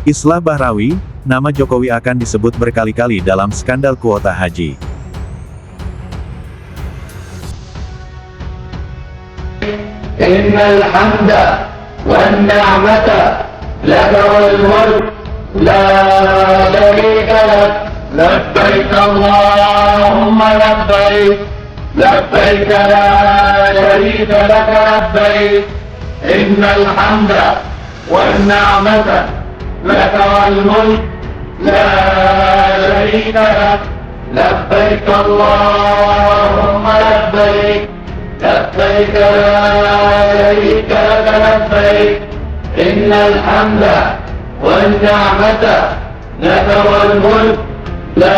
Islah Bahrawi, nama Jokowi akan disebut berkali-kali dalam skandal kuota haji. Innal hamda wan ni'mata laka wal mulk la syarika lak labbaik Allahumma labbaik labbaik la syarika lak labbaik innal hamda wan ni'mata laka wal mulk la syarika lak labbaik Allahumma labbaik labbaik la syarika lak labbaik innal hamda wan ni'mata laka wal mulk la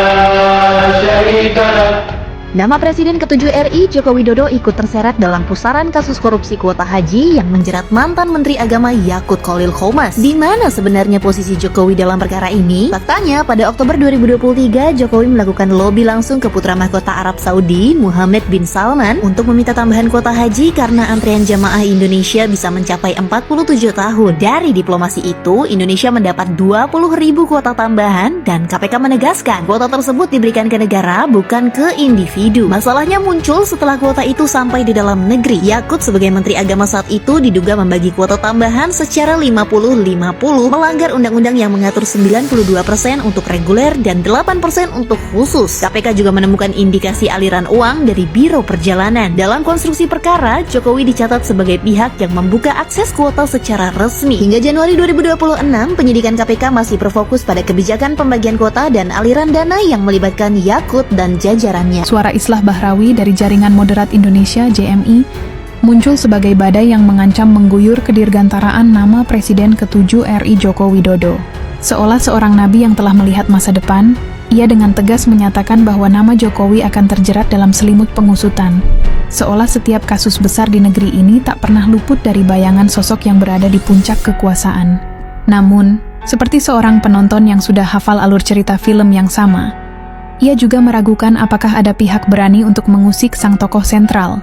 syarika lak. Nama Presiden ke-7 RI Joko Widodo ikut terseret dalam pusaran kasus korupsi kuota haji yang menjerat mantan Menteri Agama Yakut Khalil Qomas. Di mana sebenarnya posisi Jokowi dalam perkara ini? Faktanya, pada Oktober 2023, Jokowi melakukan lobi langsung ke putra mahkota Arab Saudi, Muhammad bin Salman, untuk meminta tambahan kuota haji karena antrean jamaah Indonesia bisa mencapai 47 tahun. Dari diplomasi itu, Indonesia mendapat 20.000 kuota tambahan dan KPK menegaskan kuota tersebut diberikan ke negara, bukan ke individu. Masalahnya muncul setelah kuota itu sampai di dalam negeri. Yakut sebagai Menteri Agama saat itu diduga membagi kuota tambahan secara 50-50, melanggar undang-undang yang mengatur 92% untuk reguler dan 8% untuk khusus. KPK juga menemukan indikasi aliran uang dari Biro Perjalanan. Dalam konstruksi perkara, Jokowi dicatat sebagai pihak yang membuka akses kuota secara resmi. Hingga Januari 2026, penyidikan KPK masih berfokus pada kebijakan pembagian kuota dan aliran dana yang melibatkan Yakut dan jajarannya. Suara Islah Bahrawi dari Jaringan Moderat Indonesia (JMI) muncul sebagai badai yang mengancam mengguyur kedirgantaraan nama Presiden ke-7 RI Joko Widodo. Seolah seorang nabi yang telah melihat masa depan, ia dengan tegas menyatakan bahwa nama Jokowi akan terjerat dalam selimut pengusutan. Seolah setiap kasus besar di negeri ini tak pernah luput dari bayangan sosok yang berada di puncak kekuasaan. Namun, seperti seorang penonton yang sudah hafal alur cerita film yang sama, ia juga meragukan apakah ada pihak berani untuk mengusik sang tokoh sentral.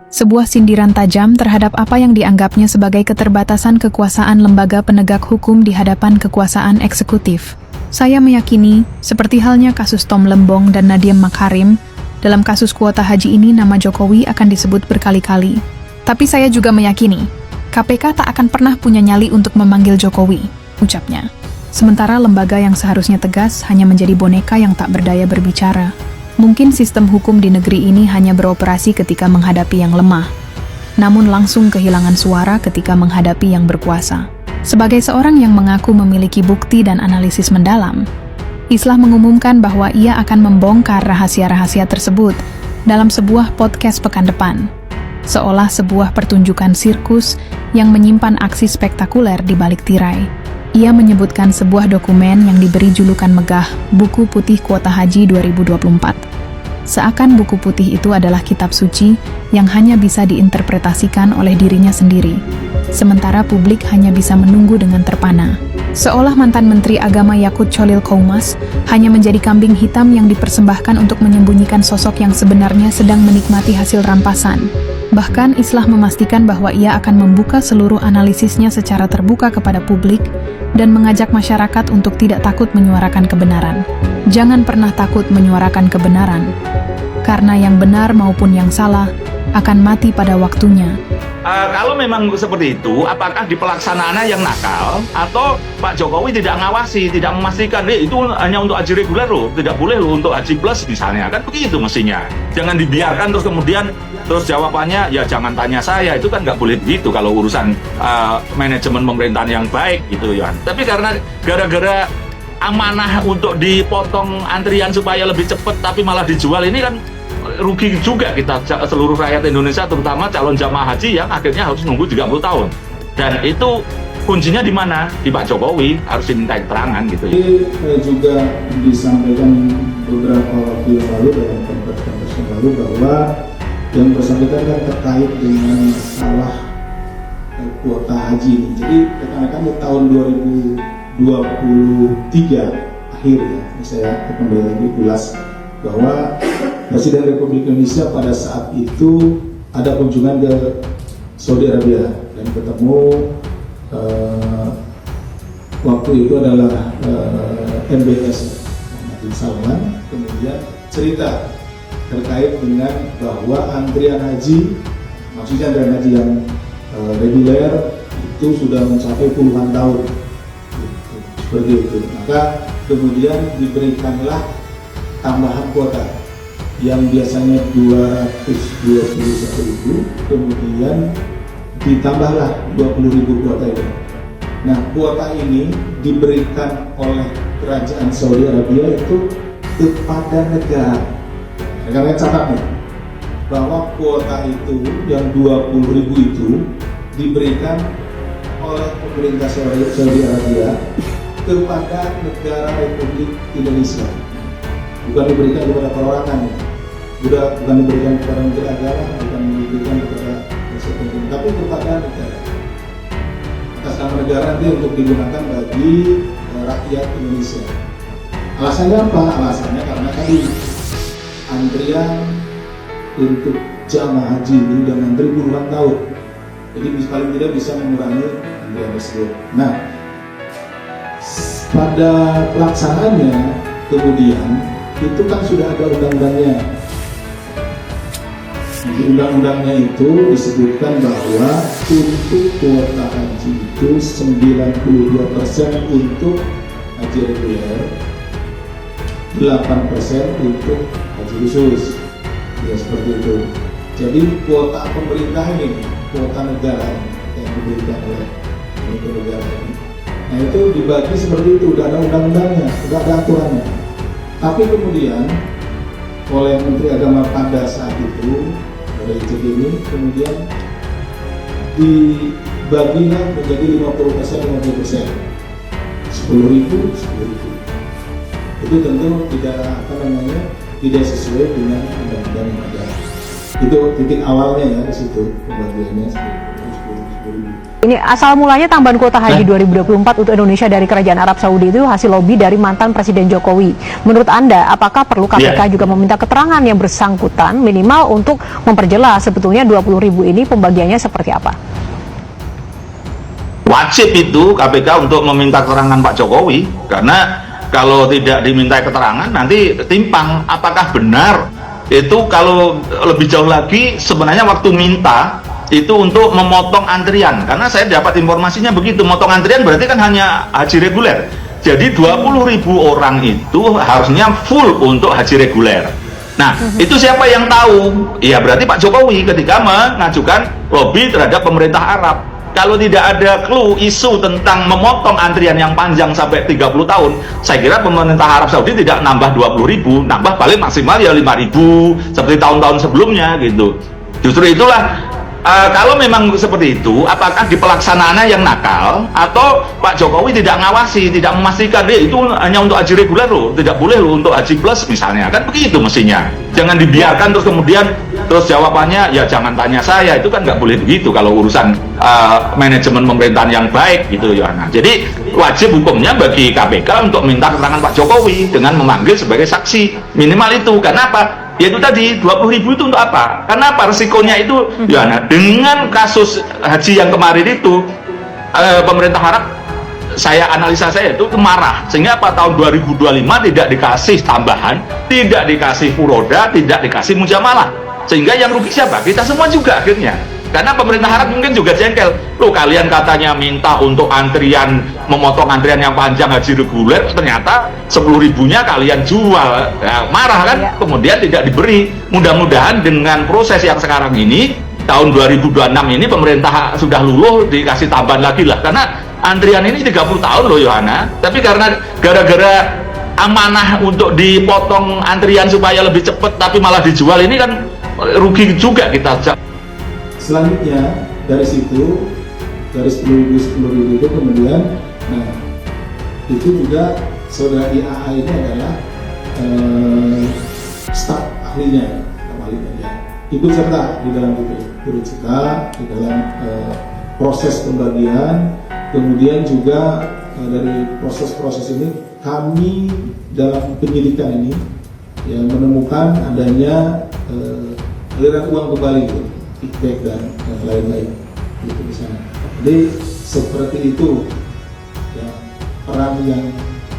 Sebuah sindiran tajam terhadap apa yang dianggapnya sebagai keterbatasan kekuasaan lembaga penegak hukum di hadapan kekuasaan eksekutif. Saya meyakini, seperti halnya kasus Tom Lembong dan Nadiem Makarim, dalam kasus kuota haji ini nama Jokowi akan disebut berkali-kali. Tapi saya juga meyakini, KPK tak akan pernah punya nyali untuk memanggil Jokowi, ucapnya. Sementara lembaga yang seharusnya tegas hanya menjadi boneka yang tak berdaya berbicara. Mungkin sistem hukum di negeri ini hanya beroperasi ketika menghadapi yang lemah, namun langsung kehilangan suara ketika menghadapi yang berkuasa. Sebagai seorang yang mengaku memiliki bukti dan analisis mendalam, Islah mengumumkan bahwa ia akan membongkar rahasia-rahasia tersebut dalam sebuah podcast pekan depan. Seolah sebuah pertunjukan sirkus yang menyimpan aksi spektakuler di balik tirai. Ia menyebutkan sebuah dokumen yang diberi julukan megah Buku Putih Kuota Haji 2024. Seakan buku putih itu adalah kitab suci yang hanya bisa diinterpretasikan oleh dirinya sendiri, sementara publik hanya bisa menunggu dengan terpana. Seolah mantan Menteri Agama Yakut Khalil Qomas hanya menjadi kambing hitam yang dipersembahkan untuk menyembunyikan sosok yang sebenarnya sedang menikmati hasil rampasan. Bahkan Islah memastikan bahwa ia akan membuka seluruh analisisnya secara terbuka kepada publik dan mengajak masyarakat untuk tidak takut menyuarakan kebenaran. Jangan pernah takut menyuarakan kebenaran, karena yang benar maupun yang salah akan mati pada waktunya. Kalau memang seperti itu, apakah di pelaksanaannya yang nakal atau Pak Jokowi tidak ngawasi, tidak memastikan itu hanya untuk haji reguler loh, tidak boleh loh untuk haji plus misalnya, kan begitu mestinya. Jangan dibiarkan terus kemudian jawabannya ya jangan tanya saya, itu kan nggak boleh begitu kalau urusan manajemen pemerintahan yang baik gitu ya. Tapi karena gara-gara amanah untuk dipotong antrian supaya lebih cepat tapi malah dijual, ini kan rugi juga kita seluruh rakyat Indonesia, terutama calon jamaah haji yang akhirnya harus nunggu 30 tahun. Dan itu kuncinya di mana? Di Pak Jokowi, harus diminta keterangan gitu ya. Ini juga disampaikan beberapa waktu yang lalu dalam konferensi yang lalu bahwa yang bersangkutan kan terkait dengan masalah kuota haji ini. Jadi rekan-rekan di tahun 2023 akhir ya, saya kembali lagi ulas bahwa Presiden Republik Indonesia pada saat itu ada kunjungan ke Saudi Arabia dan ketemu waktu itu adalah MBS Muhammad bin Salman, kemudian cerita terkait dengan bahwa antrian haji, maksudnya antrian haji yang reguler itu sudah mencapai puluhan tahun, seperti itu. Maka kemudian diberikanlah tambahan kuota yang biasanya 221.000, kemudian ditambahlah 20.000 kuota itu. Nah, kuota ini diberikan oleh kerajaan Saudi Arabia itu kepada negara. Kalian catat nih, bahwa kuota itu yang 20.000 itu diberikan oleh pemerintah Saudi Arabia kepada negara Republik Indonesia. Bukan diberikan kepada perorangan, bukan diberikan kepada menteri agama, bukan diberikan kepada presiden, tapi kepada negara. Atas nama negara nanti untuk digunakan bagi rakyat Indonesia. Alasannya apa? Alasannya karena tadi antrian untuk jamaah haji ini udah ngantri puluhan tahun, jadi paling tidak bisa mengurangi antrian tersebut. Nah, pada pelaksanaannya kemudian itu kan sudah ada undang-undangnya. Di undang-undangnya itu disebutkan bahwa untuk kuota haji itu 92% untuk haji reguler, 8% untuk haji khusus. Ya seperti itu. Jadi kuota pemerintah ini, kuota negara yang diberikan oleh negara ini. Nah itu dibagi seperti itu, udah ada undang-undangnya, udah ada aturannya. Tapi kemudian oleh Menteri Agama pada saat itu, dari ini kemudian dibagilah menjadi 50%, 50%, 10.000. Itu tentu tidak sesuai dengan undang-undang yang ada. Itu titik awalnya ya, di situ pembagiannya 10.000. Ini asal mulanya tambahan kuota haji 2024 untuk Indonesia dari Kerajaan Arab Saudi itu hasil lobby dari mantan Presiden Jokowi. Menurut Anda, apakah perlu KPK juga meminta keterangan yang bersangkutan minimal untuk memperjelas sebetulnya 20.000 ini pembagiannya seperti apa? Wajib itu KPK untuk meminta keterangan Pak Jokowi, karena kalau tidak diminta keterangan nanti timpang apakah benar itu. Kalau lebih jauh lagi sebenarnya waktu minta itu untuk memotong antrian, karena saya dapat informasinya begitu, motong antrian berarti kan hanya haji reguler. Jadi 20.000 orang itu harusnya full untuk haji reguler. Nah, itu siapa yang tahu? Ya berarti Pak Jokowi ketika mengajukan lobby terhadap pemerintah Arab. Kalau tidak ada clue isu tentang memotong antrian yang panjang sampai 30 tahun, saya kira pemerintah Arab Saudi tidak nambah 20.000, nambah paling maksimal ya 5.000 seperti tahun-tahun sebelumnya gitu. Justru itulah kalau memang seperti itu, apakah di pelaksanaannya yang nakal atau Pak Jokowi tidak ngawasi, tidak memastikan itu hanya untuk haji reguler loh, tidak boleh loh untuk haji plus misalnya, kan begitu mestinya. Jangan dibiarkan terus kemudian terus jawabannya ya jangan tanya saya, itu kan nggak boleh begitu kalau urusan manajemen pemerintahan yang baik gitu ya. Nah, jadi wajib hukumnya bagi KPK untuk minta keterangan Pak Jokowi dengan memanggil sebagai saksi minimal itu. Karena apa? Ya itu tadi 20.000 itu untuk apa? Karena apa? Resikonya itu ya, nah, dengan kasus haji yang kemarin itu pemerintah Arab, analisa saya itu marah, sehingga apa, tahun 2025 tidak dikasih tambahan, tidak dikasih furoda, tidak dikasih mujamalah, sehingga yang rugi siapa? Kita semua juga akhirnya. Karena pemerintah Arab mungkin juga jengkel, loh kalian katanya minta untuk antrian, memotong antrian yang panjang haji reguler, ternyata 10.000-nya kalian jual, ya, marah kan? Kemudian tidak diberi. Mudah-mudahan dengan proses yang sekarang ini, tahun 2026 ini pemerintah sudah luluh, dikasih tambahan lagi lah, karena antrian ini 30 tahun loh Yohana, tapi karena gara-gara amanah untuk dipotong antrian supaya lebih cepat tapi malah dijual, ini kan rugi juga kita. Selanjutnya dari situ, dari 10.000 itu kemudian, nah itu juga saudara IAA ini adalah staf ahlinya ya, ikut serta di dalam itu, ikut serta di dalam proses pembagian. Kemudian juga dari proses-proses ini kami dalam penyidikan ini ya menemukan adanya aliran uang kembali gitu, kickback dan lain-lain gitu di sana. Jadi seperti itu ya, peran yang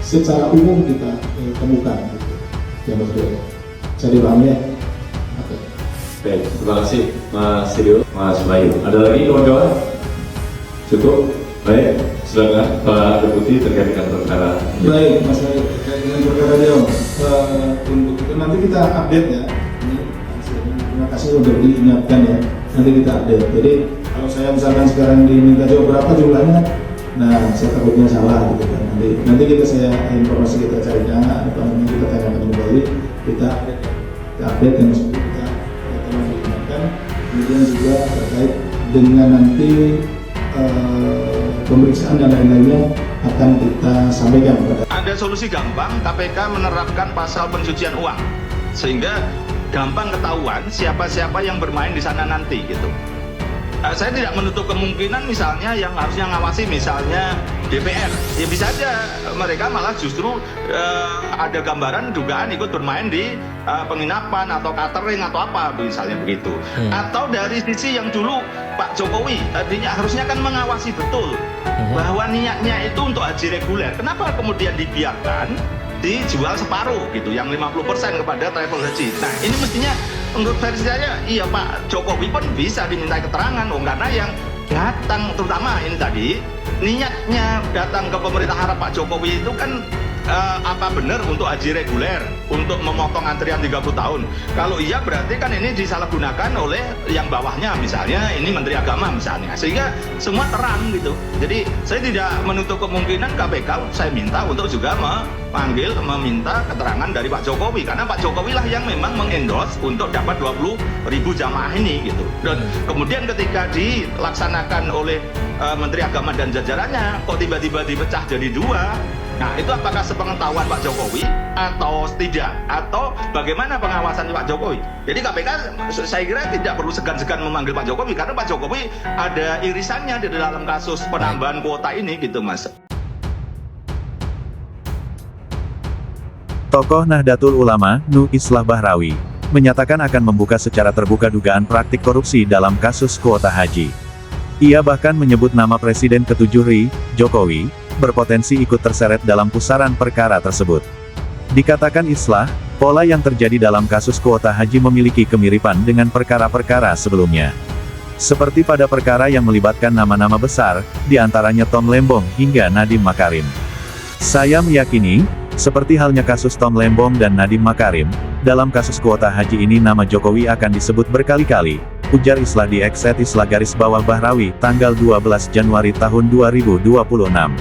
secara umum kita temukan gitu. Ya Mas Bro, bisa dipahami ya? Oke. Baik, terima kasih Mas Sirio, Mas Bayu. Ada lagi kawan-kawan? Cukup? Baik, silakan Pak Deputi terkait dengan perkara. Baik, Mas Bayu, terkait dengan perkara dia, untuk itu nanti kita update ya. Ini terima kasih sudah diingatkan ya. Nanti kita update. Jadi kalau saya misalkan sekarang diminta jawab berapa jumlahnya, nah saya takutnya salah gitu kan. Nanti saya informasi kita carikan, apa namanya kita tanyakan kembali, kita update dan seperti kita telah diingatkan. Kemudian juga terkait dengan nanti pemeriksaan dan lain-lainnya akan kita sampaikan kepada. Ada solusi gampang, KPK menerapkan pasal pencucian uang sehingga gampang ketahuan siapa-siapa yang bermain di sana nanti gitu. Saya tidak menutup kemungkinan misalnya yang harusnya ngawasi misalnya DPR, ya bisa aja mereka malah justru ada gambaran dugaan ikut bermain di penginapan atau catering atau apa misalnya begitu. Atau dari sisi yang dulu Pak Jokowi tadinya harusnya kan mengawasi betul bahwa niatnya itu untuk haji reguler. Kenapa kemudian dibiarkan dijual separuh gitu, yang 50% kepada travel haji. Nah ini mestinya menurut versi saya, iya Pak Jokowi pun bisa diminta keterangan, karena yang datang terutama ini tadi niatnya datang ke pemerintah Arab Pak Jokowi itu kan apa benar untuk haji reguler, untuk memotong antrian 30 tahun. Kalau iya berarti kan ini disalahgunakan oleh yang bawahnya, misalnya ini Menteri Agama misalnya, sehingga semua terang gitu. Jadi saya tidak menutup kemungkinan KPK saya minta untuk juga meminta keterangan dari Pak Jokowi, karena Pak Jokowi lah yang memang mengendorse untuk dapat 20.000 jamaah ini gitu. Dan kemudian ketika dilaksanakan oleh Menteri Agama dan jajarannya kok tiba-tiba dipecah jadi dua. Nah itu apakah sepengetahuan Pak Jokowi atau tidak, atau bagaimana pengawasan Pak Jokowi? Jadi KPK saya kira tidak perlu segan-segan memanggil Pak Jokowi, karena Pak Jokowi ada irisannya di dalam kasus penambahan kuota ini gitu Mas. Tokoh Nahdlatul Ulama, Nu Islah Bahrawi, menyatakan akan membuka secara terbuka dugaan praktik korupsi dalam kasus kuota haji. Ia bahkan menyebut nama Presiden ke-7 RI, Jokowi, berpotensi ikut terseret dalam pusaran perkara tersebut. Dikatakan Islah, pola yang terjadi dalam kasus kuota haji memiliki kemiripan dengan perkara-perkara sebelumnya. Seperti pada perkara yang melibatkan nama-nama besar, diantaranya Tom Lembong hingga Nadiem Makarim. Saya meyakini, seperti halnya kasus Tom Lembong dan Nadiem Makarim, dalam kasus kuota haji ini nama Jokowi akan disebut berkali-kali, ujar Islah di @islah_Bahrawi, tanggal 12 Januari tahun 2026.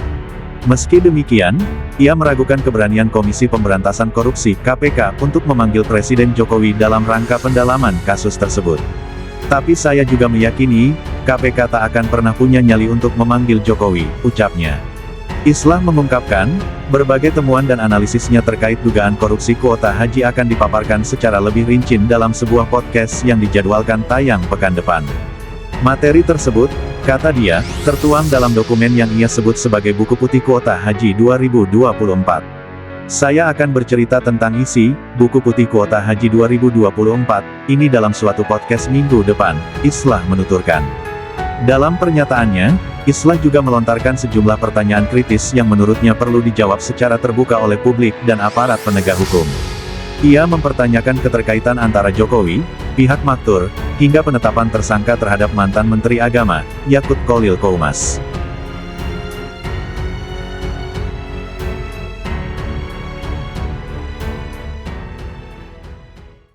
Meski demikian, ia meragukan keberanian Komisi Pemberantasan Korupsi (KPK) untuk memanggil Presiden Jokowi dalam rangka pendalaman kasus tersebut. Tapi saya juga meyakini, KPK tak akan pernah punya nyali untuk memanggil Jokowi, ucapnya. Islah mengungkapkan, berbagai temuan dan analisisnya terkait dugaan korupsi kuota haji akan dipaparkan secara lebih rinci dalam sebuah podcast yang dijadwalkan tayang pekan depan. Materi tersebut, kata dia, tertuang dalam dokumen yang ia sebut sebagai Buku Putih Kuota Haji 2024. Saya akan bercerita tentang isi Buku Putih Kuota Haji 2024 ini dalam suatu podcast minggu depan, Islah menuturkan. Dalam pernyataannya, Islah juga melontarkan sejumlah pertanyaan kritis yang menurutnya perlu dijawab secara terbuka oleh publik dan aparat penegak hukum. Ia mempertanyakan keterkaitan antara Jokowi, pihak Maktur, hingga penetapan tersangka terhadap mantan Menteri Agama, Yakut Kholil Koumas.